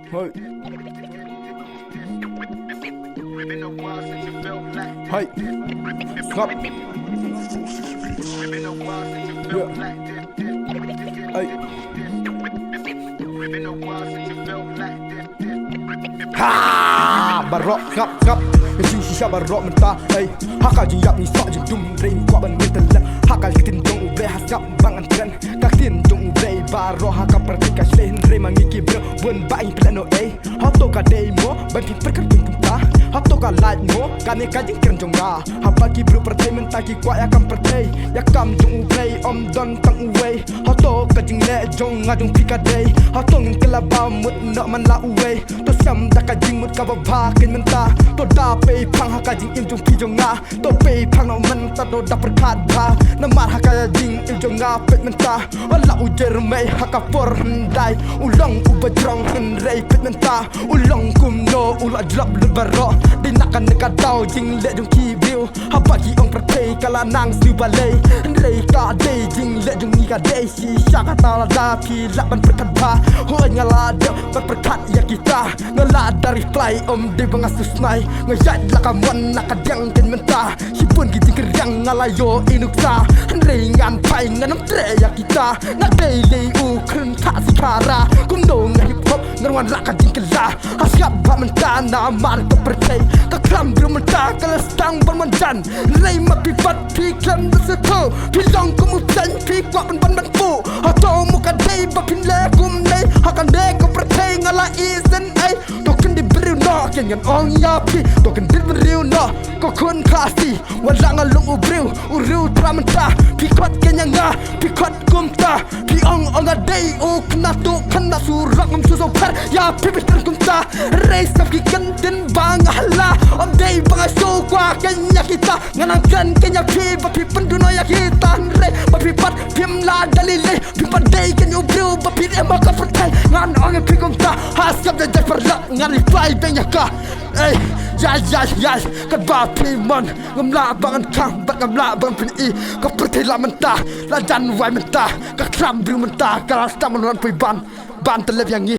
Hey. Hey. Stop. Yeah. Hey. Ha! Barok ngap. Yang shisha barok mentah. Hey. Hakal jing yap ni sok jing dum rain kwa ban mental. Hakal kitin dong ube hasap bangan tren. Kakin dong ube barok hakal pertika shleh re mangiki bro. Bun bain plano eh. Hato ka demo bantin perker dum tah. Hato ka light mo kane ka jing kren jong ga. Habaki bro pertai mentah ki kwa yakam pertai. Yakam dong ube om don tang uwe. Hato ka jing le jong ngadung pika day. Hato ngin kelaba mut nak man la uwe. To sam da ka jing mut ka ba kin mentah. To da pe phang hakal jing im jong pi jong nga. To pe phang no man ta do da perkat ba. Namar hakal jing im jong nga pet mentah. Wala ujer mai hakal por hendai. Ulong ubajrong henrei pet mentah. Ulong kum no ula drop le baro. Di nakan dekat tau jing le jong ki view. Habaki ong pertai kala nang siu balai. Henrei ka day jing le jong ni ka day. Si syaka ta la da pi la ban perkat ba. Ho ngala de ban perkat ya kita. Ngala dari fly om de bangasus mai. Ngajat la ka mon nak kadang ken mentah. Si pun ki jing kerang ngalayo inuksa. Henrei ngan pai nganam tre ya kita. Nak daily u krun ta sikara. Kum no hip hop ngarwan la ka jing kala. Asyap ba mentah na mar ko pertai. Ka kram drum mentah kala stang ban manjan. Rei ma pi pat pi klam da se ko. Pi long ko mu tan pi kwa ban pu. Hato mu ka dei ba pin le kum nei. Hakan de ko pertai ngala isen ai. To ken di beriu no ken ngan ong ya pi. To ken di beriu no ko kun kasi. Wala ngalung u beriu u riu tra mentah. Pi kwat ken nga pi kwat kum ta. Pi ong a dei u kna to kana surak ngam su so par. Ya pi pi kum ta. Rei sap ki ken den bang hala. Om dei bang so kwa kenya kita. Nganang kan kenya pi ba pi penduno ya kita. Rei ba pi pat pim la dalile. Pi pat dei ken u beriu ba pi ema ka pertai. Ngan ong pi kum ta. Hasap de jai perlak ngan reply benya ka. Hey, yas, kat ba pi mon. Ngam la bangan kang bat ngam la bang pin i. Ka pertai la mentah. La jan wai mentah. Ka kram beriu mentah. Ka rasta menuan pi ban. Ban telep yang ni.